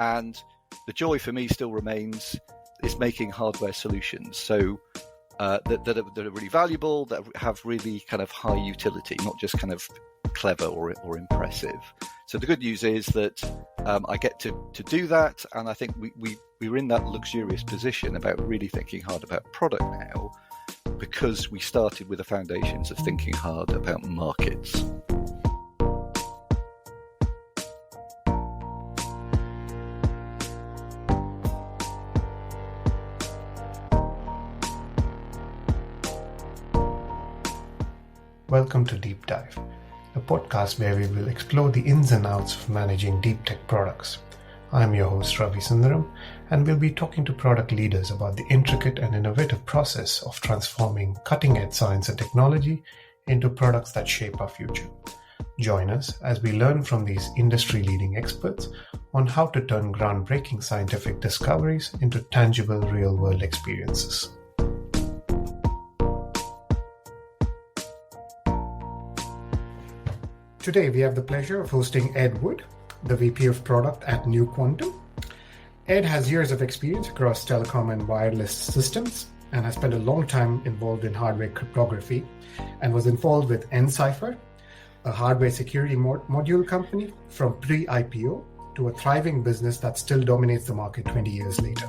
And the joy for me still remains is making hardware solutions. So that are really valuable, that have really kind of high utility, not just kind of clever or impressive. So the good news is that I get to do that, and I think we're in that luxurious position about really thinking hard about product now, because we started with the foundations of thinking hard about markets. Welcome to Deep Dive, the podcast where we will explore the ins and outs of managing deep tech products. I'm your host Ravi Sundaram, and we'll be talking to product leaders about the intricate and innovative process of transforming cutting-edge science and technology into products that shape our future. Join us as we learn from these industry-leading experts on how to turn groundbreaking scientific discoveries into tangible real-world experiences. Today, we have the pleasure of hosting Ed Wood, the VP of Product at New Quantum. Ed has years of experience across telecom and wireless systems and has spent a long time involved in hardware cryptography and was involved with nCipher, a hardware security module company from pre-IPO to a thriving business that still dominates the market 20 years later.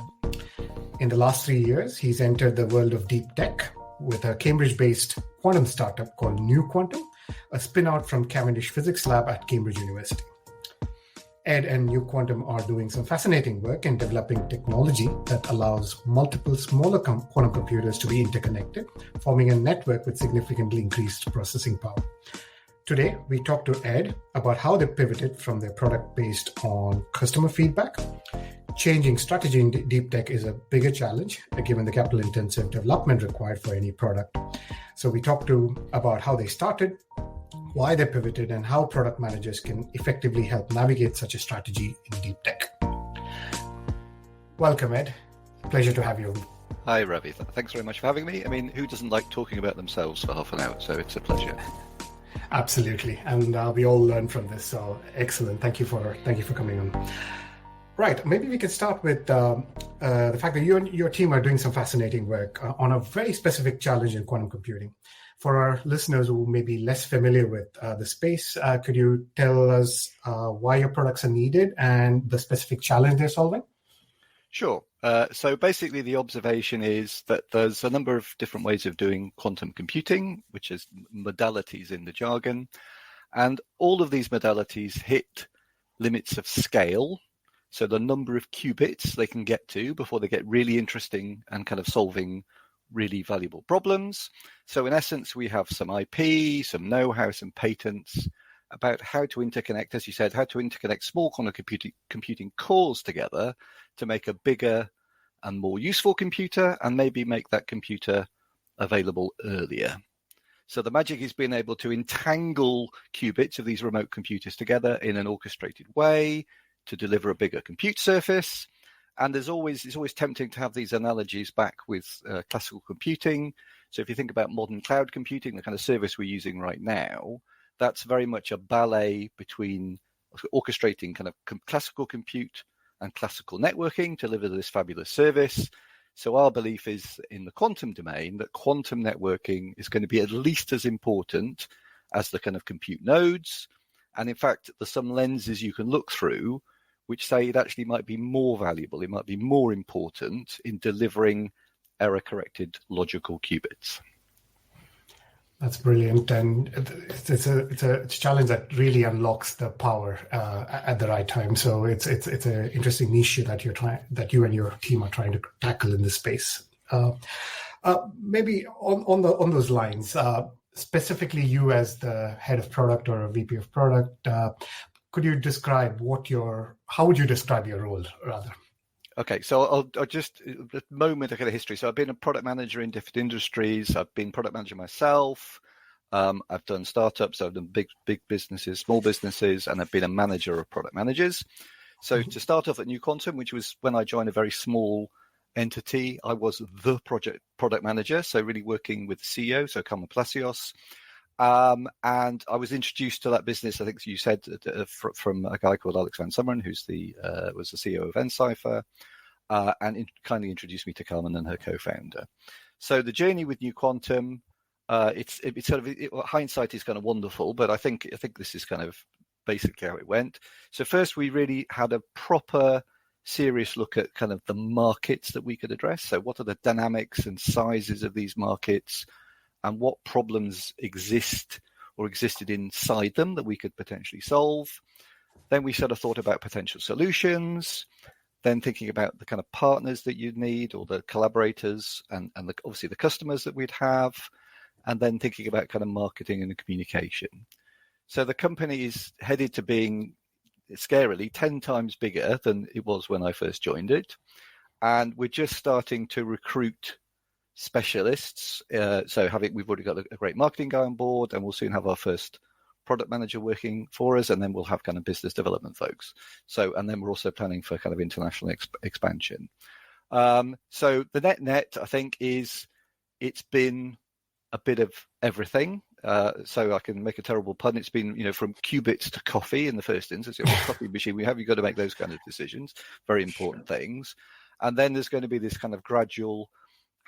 In the last 3 years, he's entered the world of deep tech with a Cambridge-based quantum startup called New Quantum, a spin-out from Cavendish Physics lab at Cambridge University. Ed and New Quantum are doing some fascinating work in developing technology that allows multiple smaller quantum computers to be interconnected, forming a network with significantly increased processing power. Today, we talk to Ed about how they pivoted from their product based on customer feedback. Changing strategy in deep tech is a bigger challenge, given the capital-intensive development required for any product. So we talked about how they started, why they pivoted, and how product managers can effectively help navigate such a strategy in deep tech. Welcome, Ed. Pleasure to have you. Hi, Ravi. Thanks very much for having me. I mean, who doesn't like talking about themselves for half an hour? So it's a pleasure. Absolutely, and we all learn from this. So excellent. Thank you for coming on. Right, maybe we can start with the fact that you and your team are doing some fascinating work on a very specific challenge in quantum computing. For our listeners who may be less familiar with the space, could you tell us why your products are needed and the specific challenge they're solving? Sure. So basically the observation is that there's a number of different ways of doing quantum computing, which is modalities in the jargon. And all of these modalities hit limits of scale. So the number of qubits they can get to before they get really interesting and kind of solving really valuable problems. So in essence, we have some IP, some know-how, some patents about how to interconnect, as you said, how to interconnect small quantum computing cores together to make a bigger and more useful computer, and maybe make that computer available earlier. So the magic is being able to entangle qubits of these remote computers together in an orchestrated way to deliver a bigger compute surface. And it's always tempting to have these analogies back with classical computing. So if you think about modern cloud computing, the kind of service we're using right now, that's very much a ballet between orchestrating kind of classical compute and classical networking to deliver this fabulous service. So our belief is in the quantum domain that quantum networking is going to be at least as important as the kind of compute nodes. And in fact, there's some lenses you can look through which say it actually might be more valuable, it might be more important in delivering error-corrected logical qubits. That's brilliant, and it's a challenge that really unlocks the power at the right time. So it's an interesting niche that you and your team are trying to tackle in this space. Maybe on those lines, specifically you as the head of product or a VP of product, could you describe how would you describe your role rather? Okay, so I'll just a moment of kind of history. So I've been a product manager in different industries. I've been product manager myself. I've done startups. I've done big businesses, small businesses, and I've been a manager of product managers. So to start off at New Quantum, which was when I joined a very small entity, I was the product manager. So really working with the CEO, so Carmen Palacios, And I was introduced to that business, I think you said, from a guy called Alex Van Summeren, who's was the CEO of nCipher, and kindly introduced me to Carmen and her co-founder. So the journey with New Quantum, it's sort of hindsight is kind of wonderful, but I think this is kind of basically how it went. So first, we really had a proper, serious look at kind of the markets that we could address. So what are the dynamics and sizes of these markets, and what problems exist or existed inside them that we could potentially solve. Then we sort of thought about potential solutions, then thinking about the kind of partners that you'd need, or the collaborators, and obviously the customers that we'd have, and then thinking about kind of marketing and communication. So the company is headed to being, scarily, 10 times bigger than it was when I first joined it. And we're just starting to recruit specialists. So we've already got a great marketing guy on board, and we'll soon have our first product manager working for us, and then we'll have kind of business development folks. So, and then we're also planning for kind of international expansion. So the net, I think, is it's been a bit of everything. So I can make a terrible pun. It's been, from qubits to coffee in the first instance. What coffee machine we have, you've got to make those kind of decisions, very important things. And then there's going to be this kind of gradual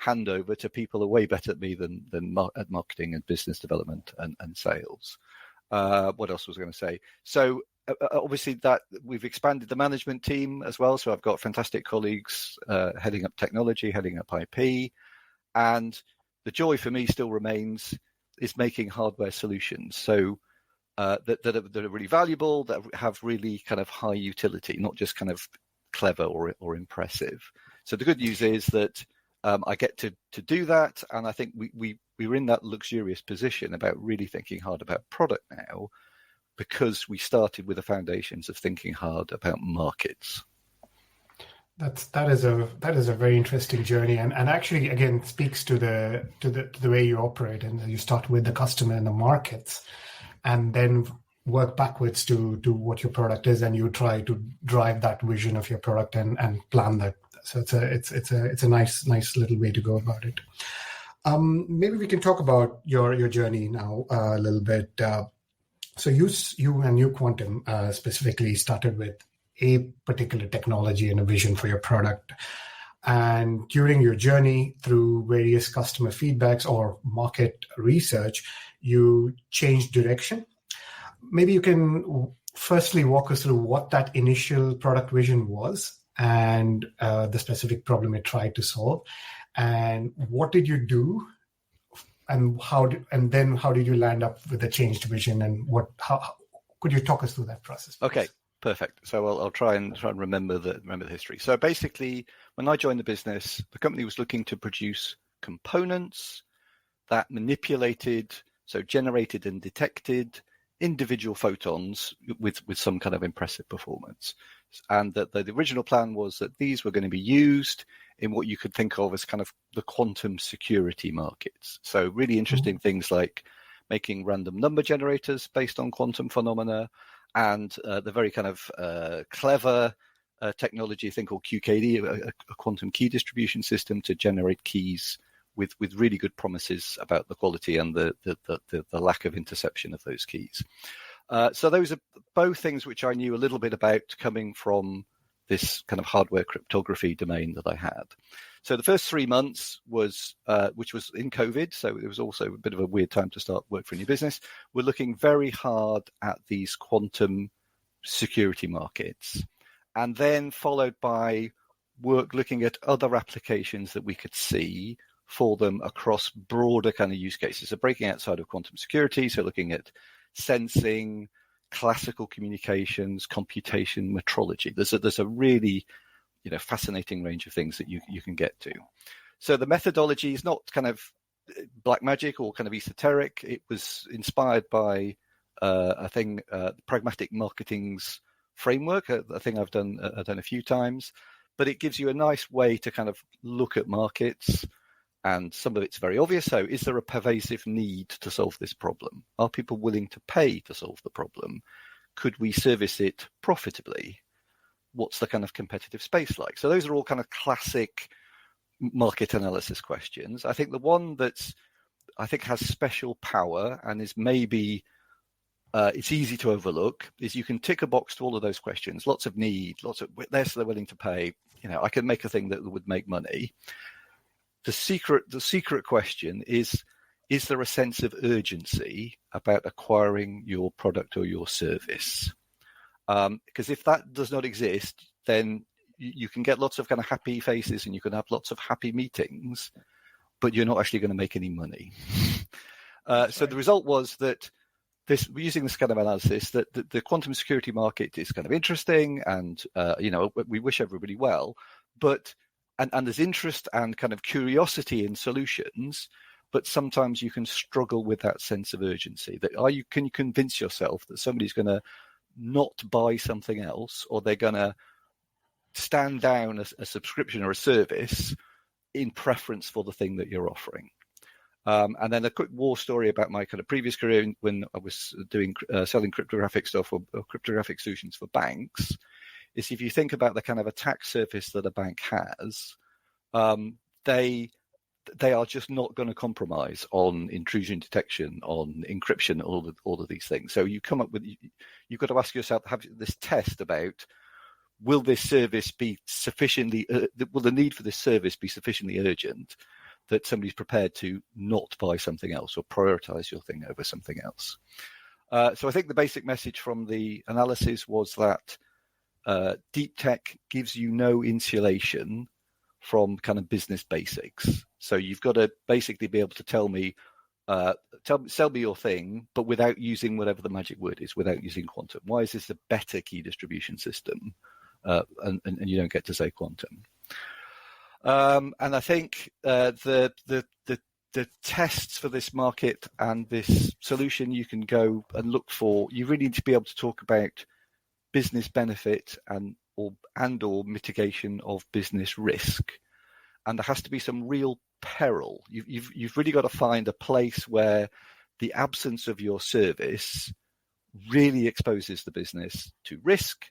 handover to people who are way better at me than at marketing and business development and sales. What else was I going to say? So obviously that we've expanded the management team as well. So I've got fantastic colleagues heading up technology, heading up IP, and the joy for me still remains is making hardware solutions. So that are really valuable, that have really kind of high utility, not just kind of clever or impressive. So the good news is that I get to do that, and I think we were in that luxurious position about really thinking hard about product now, because we started with the foundations of thinking hard about markets. That is a very interesting journey, and actually again speaks to the way you operate, and you start with the customer and the markets, and then work backwards to what your product is, and you try to drive that vision of your product and plan that. So it's a nice little way to go about it. Maybe we can talk about your journey now a little bit. So you and New Quantum specifically started with a particular technology and a vision for your product. And during your journey through various customer feedbacks or market research, you changed direction. Maybe you can firstly walk us through what that initial product vision was, and the specific problem it tried to solve, and what did you do, and then how did you land up with the changed vision, and how could you talk us through that process, please? Okay, perfect. So I'll try and remember the history. So basically, when I joined the business, the company was looking to produce components that generated and detected individual photons with some kind of impressive performance. And that the original plan was that these were going to be used in what you could think of as kind of the quantum security markets. So really interesting things like making random number generators based on quantum phenomena, and the very kind of clever technology, thing called QKD, a quantum key distribution system to generate keys with really good promises about the quality and the lack of interception of those keys. So those are both things which I knew a little bit about coming from this kind of hardware cryptography domain that I had. So the first 3 months was, which was in COVID, so it was also a bit of a weird time to start work for a new business. We're looking very hard at these quantum security markets, and then followed by work looking at other applications that we could see for them across broader kind of use cases. So breaking outside of quantum security, so looking at sensing, classical communications, computation, metrology. There's a really fascinating range of things that you can get to. So the methodology is not kind of black magic or kind of esoteric. It was inspired by pragmatic marketing's framework, a thing I've done a few times, but it gives you a nice way to kind of look at markets. And some of it's very obvious. So is there a pervasive need to solve this problem? Are people willing to pay to solve the problem? Could we service it profitably? What's the kind of competitive space like? So those are all kind of classic market analysis questions. I think the one that's I think has special power and is maybe it's easy to overlook, is you can tick a box to all of those questions. Lots of need, lots of they're willing to pay. I can make a thing that would make money. The secret question is there a sense of urgency about acquiring your product or your service? Because if that does not exist, then you can get lots of kind of happy faces and you can have lots of happy meetings, but you're not actually going to make any money. So the result was that using this kind of analysis, that the quantum security market is kind of interesting, and we wish everybody well, but and there's interest and kind of curiosity in solutions, but sometimes you can struggle with that sense of urgency. That can you convince yourself that somebody's going to not buy something else, or they're going to stand down a subscription or a service in preference for the thing that you're offering? And then a quick war story about my kind of previous career when I was doing selling cryptographic stuff or cryptographic solutions for banks, is if you think about the kind of attack surface that a bank has, they are just not going to compromise on intrusion detection, on encryption, all of these things. So you've got to ask yourself, have this test about, will this service be sufficiently, will the need for this service be sufficiently urgent that somebody's prepared to not buy something else or prioritize your thing over something else? So I think the basic message from the analysis was that deep tech gives you no insulation from kind of business basics. So you've got to basically be able to sell me your thing, but without using whatever the magic word is, without using quantum. Why is this a better key distribution system? And you don't get to say quantum. And I think the tests for this market and this solution you can go and look for, you really need to be able to talk about business benefit and or mitigation of business risk. And there has to be some real peril. You've really got to find a place where the absence of your service really exposes the business to risk,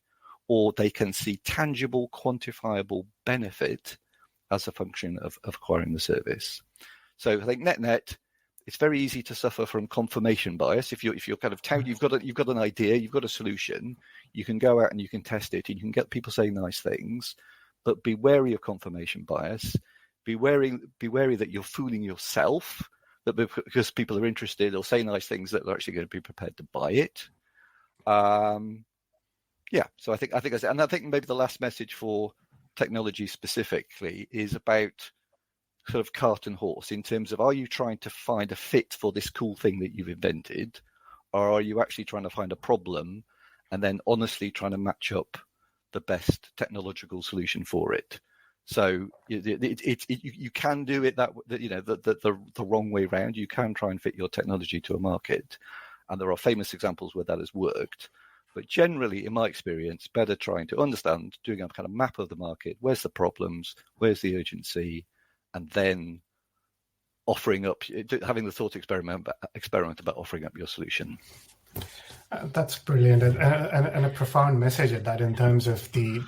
or they can see tangible, quantifiable benefit as a function of acquiring the service. So I think net, it's very easy to suffer from confirmation bias. If you're kind of you've got an idea, you've got a solution, you can go out and you can test it, and you can get people saying nice things, but be wary of confirmation bias. Be wary that you're fooling yourself, that because people are interested or say nice things, that they're actually going to be prepared to buy it. So I think that's it. And I think maybe the last message for technology specifically is about sort of cart and horse, in terms of, are you trying to find a fit for this cool thing that you've invented, or are you actually trying to find a problem and then honestly trying to match up the best technological solution for it? So you can do it the wrong way around. You can try and fit your technology to a market, and there are famous examples where that has worked. But generally, in my experience, better trying to understand, doing a kind of map of the market, where's the problems, where's the urgency, and then offering up, having the thought experiment about offering up your solution. That's brilliant, and a profound message at that, in terms of the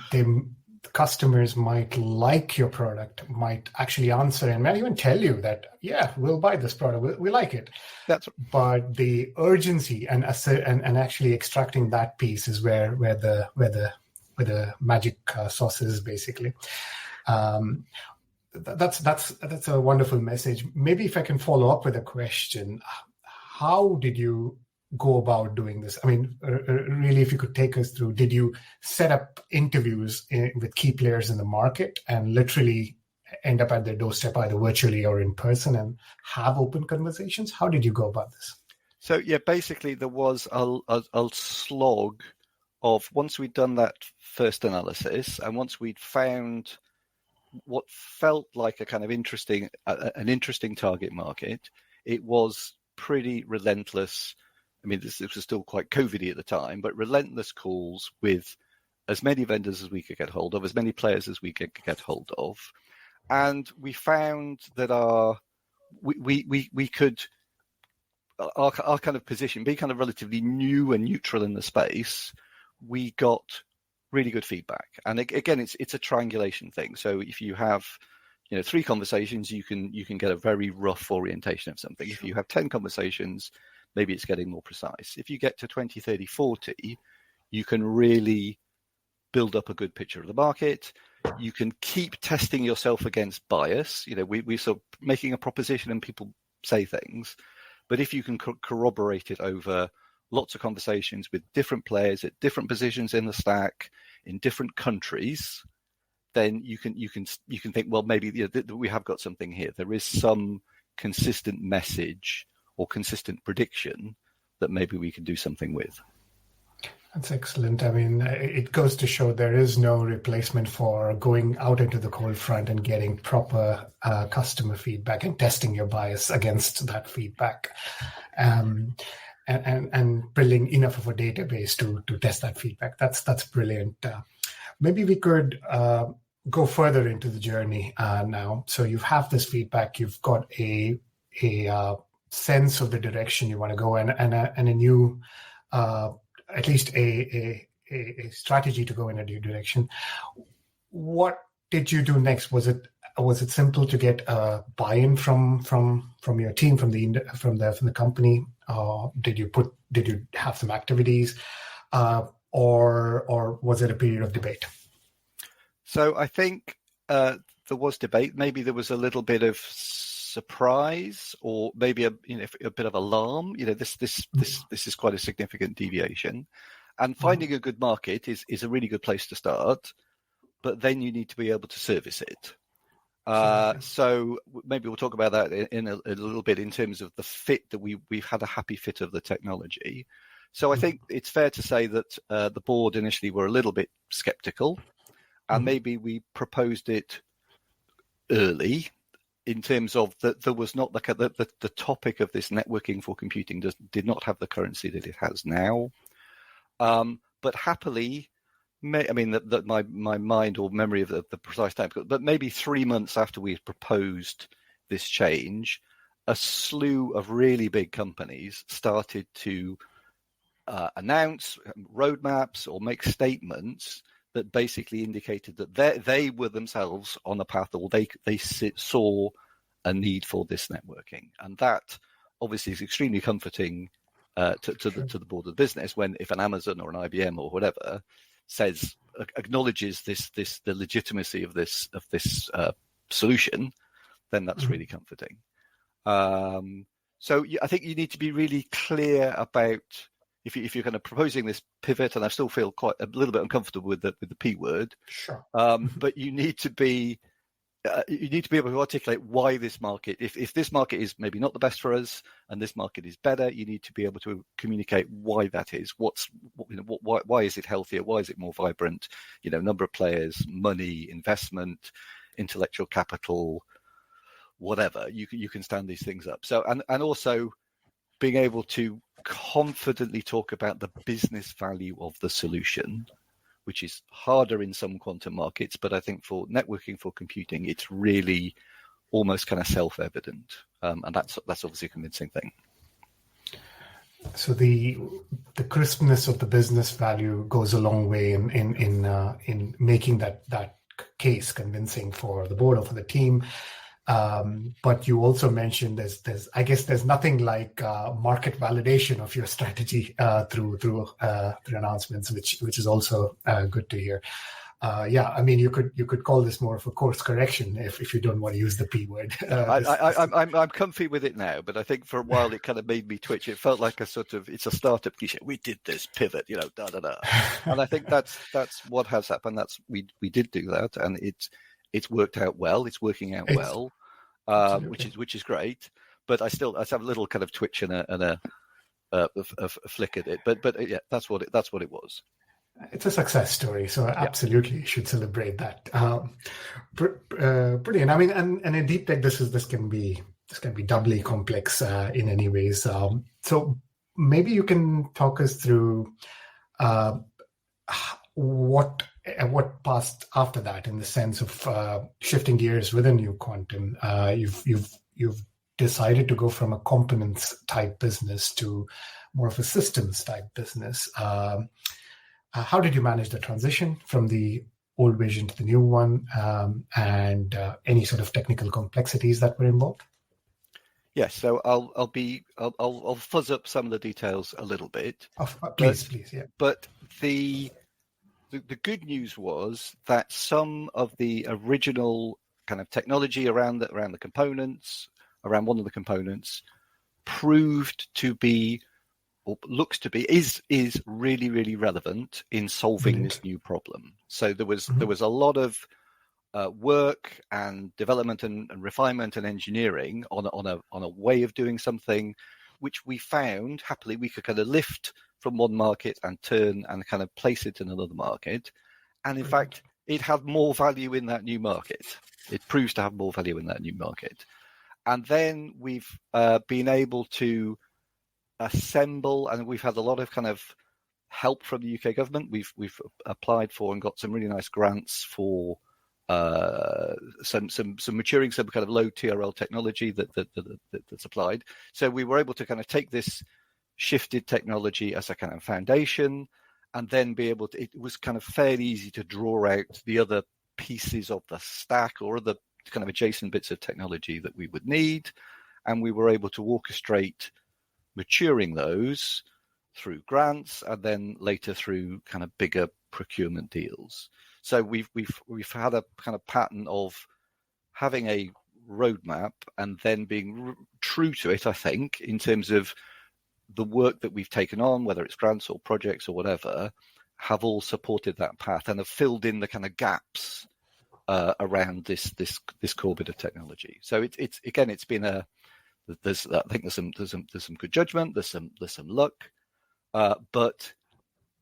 customers might like your product, might actually answer and might even tell you that, yeah, we'll buy this product, we like it. That's right. But the urgency and actually extracting that piece is where the magic sauce is, basically. That's a wonderful message. Maybe if I can follow up with a question, how did you go about doing this? I mean, really, if you could take us through, did you set up interviews with key players in the market and literally end up at their doorstep, either virtually or in person, and have open conversations? How did you go about this? So, yeah, basically there was a slog of, once we'd done that first analysis and once we'd found what felt like a kind of interesting target market, it was pretty relentless. I mean, this was still quite COVID-y at the time, but relentless calls with as many vendors as we could get hold of, as many players as we could get hold of. And we found that our kind of position, being kind of relatively new and neutral in the space, we got really good feedback. And again, it's a triangulation thing. So if you have 3 conversations, you can get a very rough orientation of something. If you have 10 conversations, maybe it's getting more precise. If you get to 20, 30, 40, you can really build up a good picture of the market. You can keep testing yourself against bias. We sort of making a proposition and people say things, but if you can corroborate it over lots of conversations with different players at different positions in the stack in different countries, then you can think, well, maybe we have got something here. There is some consistent message or consistent prediction that maybe we can do something with. That's excellent. I mean, it goes to show there is no replacement for going out into the cold front and getting proper customer feedback and testing your bias against that feedback, and building enough of a database to test that feedback. That's brilliant. Maybe we could go further into the journey now. So you have this feedback, you've got a sense of the direction you want to go, and a new at least a strategy to go in a new direction. What did you do next? Was it simple to get buy-in from your team, from the company? Did you have some activities, or was it a period of debate? So I think there was debate. Maybe there was a little bit of surprise, or maybe a bit of alarm. This is quite a significant deviation, and finding a good market is a really good place to start. But then you need to be able to service it. So maybe we'll talk about that in a little bit in terms of the fit that we've had a happy fit of the technology. So I think it's fair to say that the board initially were a little bit skeptical, and maybe we proposed it early in terms of that there was not the topic of this networking for computing did not have the currency that it has now. But happily, my mind or memory of the precise time, but maybe 3 months after we had proposed this change, a slew of really big companies started to announce roadmaps or make statements that basically indicated that they were themselves on a path, or they saw a need for this networking. And that obviously is extremely comforting to the board of the business if an Amazon or an IBM or whatever acknowledges the legitimacy of this solution, then that's really comforting. So I think you need to be really clear about if you're kind of proposing this pivot, and I still feel quite a little bit uncomfortable with the P word. Sure. But you need to be able to articulate why this market, if this market is maybe not the best for us and this market is better, you need to be able to communicate why that is. Why is it healthier? Why is it more vibrant? Number of players, money, investment, intellectual capital, whatever. You can stand these things up. So and also being able to confidently talk about the business value of the solution, which is harder in some quantum markets, but I think for networking for computing, it's really almost kind of self-evident, and that's obviously a convincing thing. So the crispness of the business value goes a long way in making that case convincing for the board or for the team. But you also mentioned there's nothing like market validation of your strategy through announcements, which is also good to hear. You could call this more of a course correction if you don't want to use the P word. I'm comfy with it now, but I think for a while it kind of made me twitch. It felt like it's a startup cliche. We did this pivot, da da da, and I think that's what has happened. We did do that, and it's worked out well. It's working out well, which is great. But I have a little kind of twitch and a flick at it. But yeah, that's what it was. It's a success story, so absolutely you should celebrate that. Brilliant. I mean, and in deep tech, this can be doubly complex in any ways. So maybe you can talk us through what passed after that, in the sense of shifting gears with a new quantum. You've decided to go from a components type business to more of a systems type business. How did you manage the transition from the old version to the new one, and any sort of technical complexities that were involved? Yes, so I'll fuzz up some of the details a little bit. Please, yeah. But the good news was that some of the original kind of technology around the components, around one of the components, proved to be, or looks to be, is really, really relevant in solving this new problem. So there was a lot of work and development and refinement and engineering on a way of doing something, which we found happily we could kind of lift from one market and turn and kind of place it in another market. And in fact, it had more value in that new market. It proves to have more value in that new market. And then we've been able to assemble, and we've had a lot of kind of help from the UK government. We've applied for and got some really nice grants for some maturing, some kind of low TRL technology that's applied. So we were able to kind of take this shifted technology as a kind of foundation, and then be able to, it was kind of fairly easy to draw out the other pieces of the stack or other kind of adjacent bits of technology that we would need. And we were able to orchestrate maturing those through grants and then later through kind of bigger procurement deals. So we've had a kind of pattern of having a roadmap and then being true to it, I think, in terms of the work that we've taken on, whether it's grants or projects or whatever, have all supported that path and have filled in the kind of gaps around this core bit of technology. So it's been I think there's some good judgment, there's some luck, but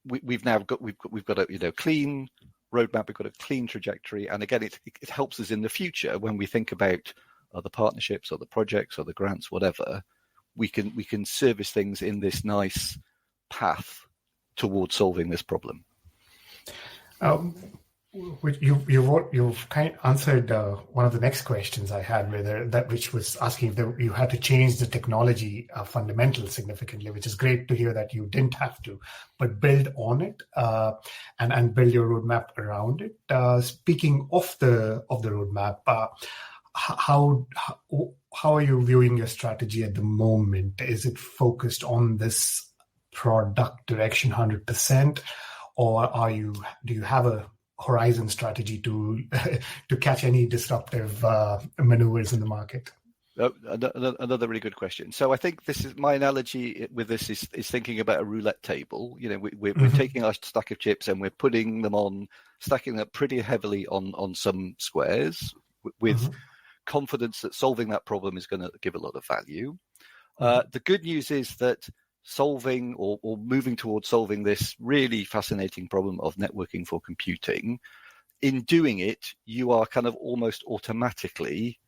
we've got a clean roadmap, we've got a clean trajectory, and again it helps us in the future when we think about the partnerships or the projects or the grants, whatever. We can service things in this nice path towards solving this problem. You've kind of answered one of the next questions I had, which was asking if you had to change the technology fundamentals significantly, which is great to hear that you didn't have to, but build on it and build your roadmap around it. Speaking of the roadmap, how are you viewing your strategy at the moment? Is it focused on this product direction 100%, or do you have a horizon strategy to catch any disruptive maneuvers in the market? Another really good question. So I think this is my analogy with this is thinking about a roulette table. We're taking our stack of chips and we're putting them on, stacking them pretty heavily on some squares with confidence that solving that problem is going to give a lot of value. The good news is that solving or moving towards solving this really fascinating problem of networking for computing, in doing it, you are kind of almost automatically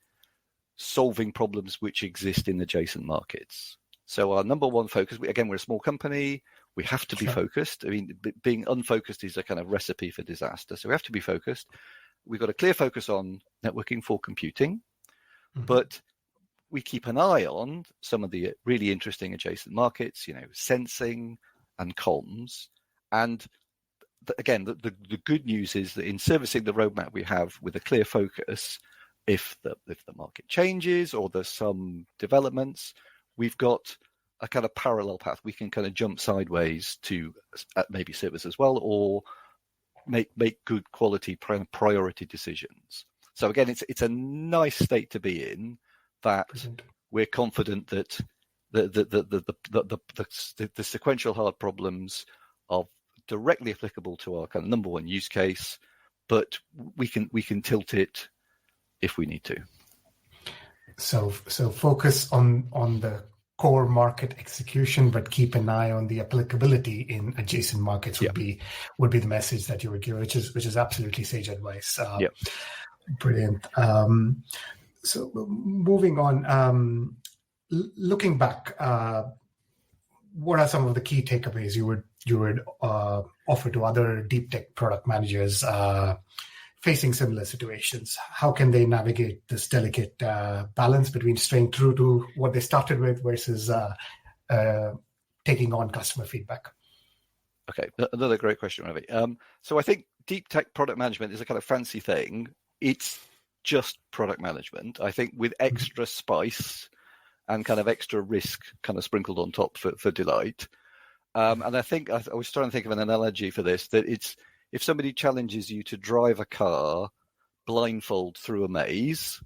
solving problems which exist in adjacent markets. So our number one focus, we're a small company, we have to be focused. I mean, being unfocused is a kind of recipe for disaster. So we have to be focused. We've got a clear focus on networking for computing, but we keep an eye on some of the really interesting adjacent markets, sensing and comms. And again, the good news is that in servicing the roadmap we have with a clear focus, if the market changes or there's some developments, we've got a kind of parallel path. We can kind of jump sideways to maybe service as well, or make good quality priority decisions. So again, it's a nice state to be in, that we're confident that the sequential hard problems are directly applicable to our kind of number one use case, but we can tilt it if we need to. So focus on the core market execution, but keep an eye on the applicability in adjacent markets would be the message that you would give, which is absolutely sage advice. Brilliant. So moving on, looking back, what are some of the key takeaways you would offer to other deep tech product managers facing similar situations? How can they navigate this delicate balance between staying true to what they started with versus taking on customer feedback? Okay, another great question, Ravi. So I think deep tech product management is a kind of fancy thing. It's just product management, I think, with extra spice and kind of extra risk kind of sprinkled on top for delight. And I think I was trying to think of an analogy for this, that it's if somebody challenges you to drive a car blindfold through a maze,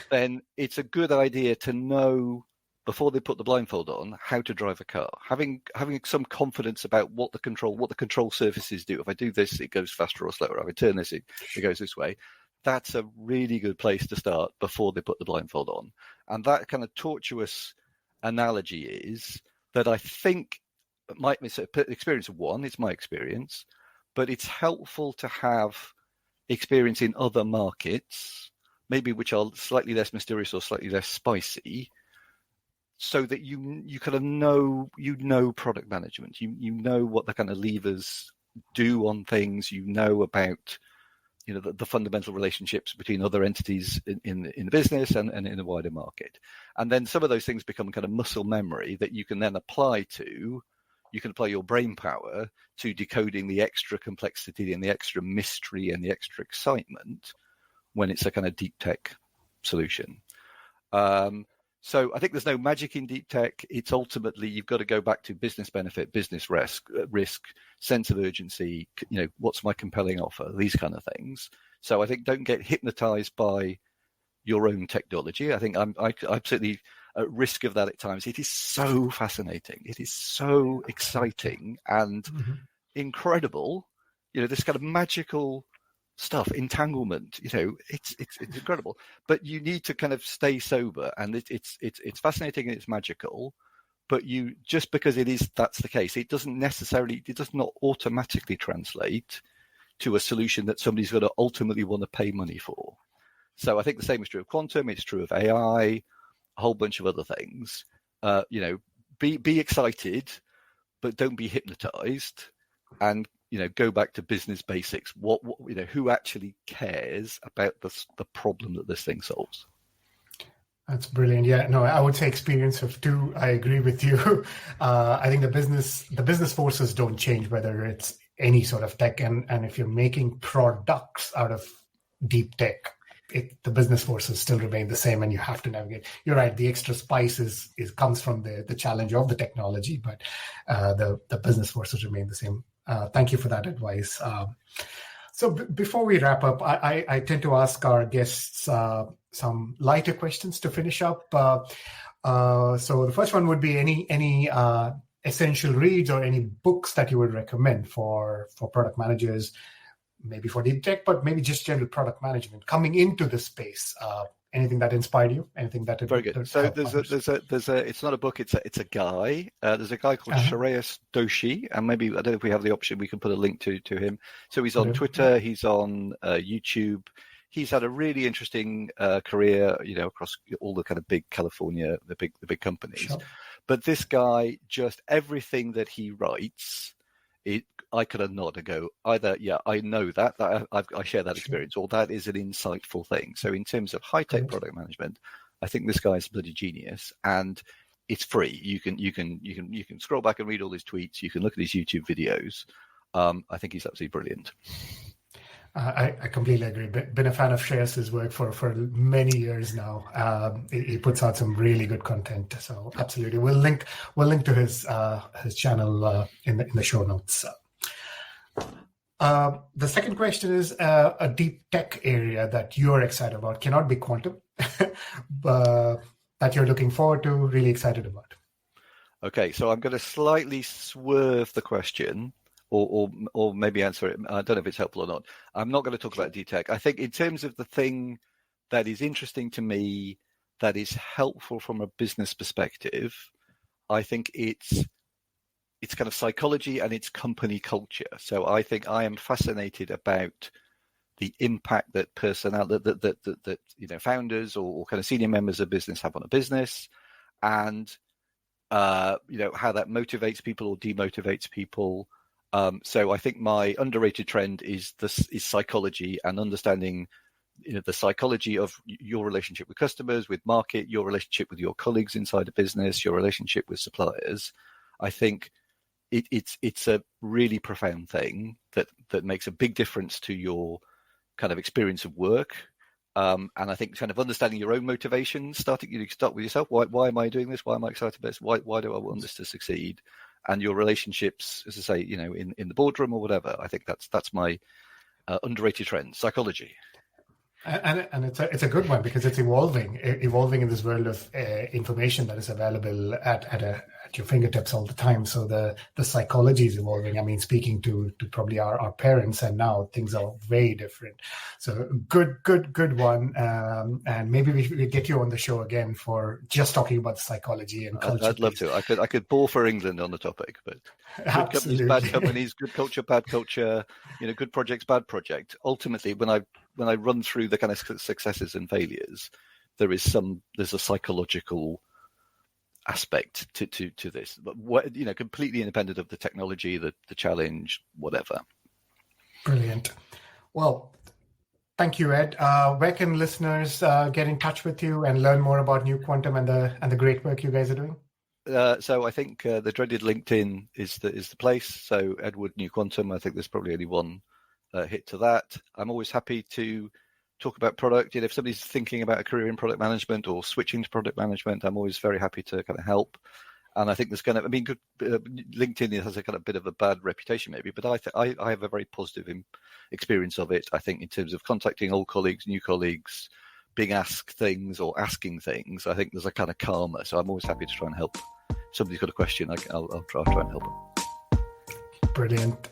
then it's a good idea to know before they put the blindfold on how to drive a car. Having some confidence about what the control surfaces do. If I do this, it goes faster or slower. If I turn this, it goes this way. That's a really good place to start before they put the blindfold on. And that kind of tortuous analogy is that I think it's an experience of one, it's my experience, but it's helpful to have experience in other markets, maybe which are slightly less mysterious or slightly less spicy, so that you kind of know product management, you know what the kind of levers do on things, you know about the fundamental relationships between other entities in the business and in the wider market. And then some of those things become kind of muscle memory that you can then apply your brain power to decoding the extra complexity and the extra mystery and the extra excitement when it's a kind of deep tech solution. So I think there's no magic in deep tech. It's ultimately, you've got to go back to business benefit, business risk, sense of urgency, what's my compelling offer, these kind of things. So I think don't get hypnotized by your own technology. I think I'm certainly at risk of that at times. It is so fascinating. It is so exciting and incredible. This kind of magical stuff, entanglement, it's incredible. But you need to kind of stay sober, and it's fascinating and it's magical. But just because that's the case, it does not automatically translate to a solution that somebody's going to ultimately want to pay money for. So I think the same is true of quantum. It's true of AI, a whole bunch of other things. Be excited, but don't be hypnotized, and go back to business basics. What who actually cares about the problem that this thing solves? That's brilliant. Yeah, no, I would say experience of two. I agree with you. I think the business forces don't change, whether it's any sort of tech, and if you're making products out of deep tech, the business forces still remain the same, and you have to navigate. You're right. The extra spice comes from the challenge of the technology, but the business forces remain the same. Thank you for that advice. So before we wrap up, I tend to ask our guests some lighter questions to finish up. So the first one would be any essential reads or any books that you would recommend for product managers, maybe for deep tech, but maybe just general product management coming into the space. Anything that inspired you? Anything that very good. So there's a it's not a book, it's a guy. There's a guy called Shreyas Doshi, and maybe I don't know if we have the option, we can put a link to him. So he's on Twitter, he's on YouTube. He's had a really interesting career, across all the kind of big California, the big companies. Sure. But this guy, just everything that he writes, I could nod and go, either, yeah, I know that I share that experience, or that is an insightful thing. So in terms of high-tech product management, I think this guy's a bloody genius, and it's free. You can scroll back and read all his tweets. You can look at his YouTube videos. I think he's absolutely brilliant. I completely agree. Been a fan of Shreyas's work for many years now. He puts out some really good content. So absolutely, we'll link to his channel in the show notes. The second question is a deep tech area that you're excited about. Cannot be quantum, but that you're looking forward to, really excited about. Okay, so I'm going to slightly swerve the question. Or maybe answer it. I don't know if it's helpful or not. I'm not going to talk about deep tech. I think in terms of the thing that is interesting to me, that is helpful from a business perspective, I think it's kind of psychology and it's company culture. So I think I am fascinated about the impact that personnel, that founders or kind of senior members of business have on a business, and how that motivates people or demotivates people. So I think my underrated trend is psychology, and understanding, the psychology of your relationship with customers, with market, your relationship with your colleagues inside a business, your relationship with suppliers. I think it's a really profound thing that makes a big difference to your kind of experience of work. And I think kind of understanding your own motivations, start with yourself. Why am I doing this? Why am I excited about this? Why do I want this to succeed? And your relationships, as I say, in the boardroom or whatever. I think that's my underrated trend, psychology. And it's a good one because it's evolving in this world of information that is available at your fingertips all the time. So the psychology is evolving. I mean, speaking to probably our parents, and now things are very different. So good one. And maybe we get you on the show again for just talking about the psychology and culture. I'd love to. I could bore for England on the topic, but good companies, bad companies, good culture, bad culture. Good projects, bad project. Ultimately, when I run through the kind of successes and failures, there's a psychological aspect to this, but completely independent of the technology, the challenge, whatever. Brilliant. Well, thank you, Ed. Where can listeners get in touch with you and learn more about New Quantum and the great work you guys are doing? So I think the dreaded LinkedIn is the place. So Edward New Quantum. I think there's probably only one hit to that. I'm always happy to talk about product. If somebody's thinking about a career in product management or switching to product management, I'm always very happy to kind of help. And I think there's good. LinkedIn has a kind of bit of a bad reputation, maybe, but I have a very positive experience of it. I think in terms of contacting old colleagues, new colleagues, being asked things or asking things, I think there's a kind of karma. So I'm always happy to try and help. If somebody's got a question, I'll try and help them. Brilliant.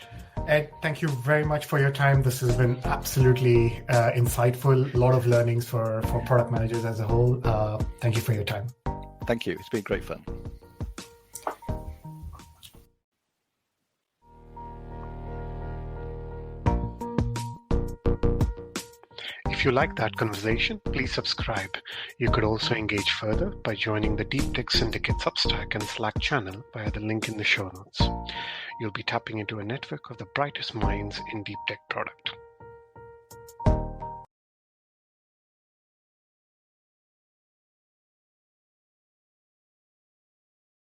Ed, thank you very much for your time. This has been absolutely insightful. A lot of learnings for product managers as a whole. Thank you for your time. Thank you. It's been great fun. If you like that conversation, please subscribe. You could also engage further by joining the deeptech.syndicate Substack and Slack channel via the link in the show notes. You'll be tapping into a network of the brightest minds in deep tech product.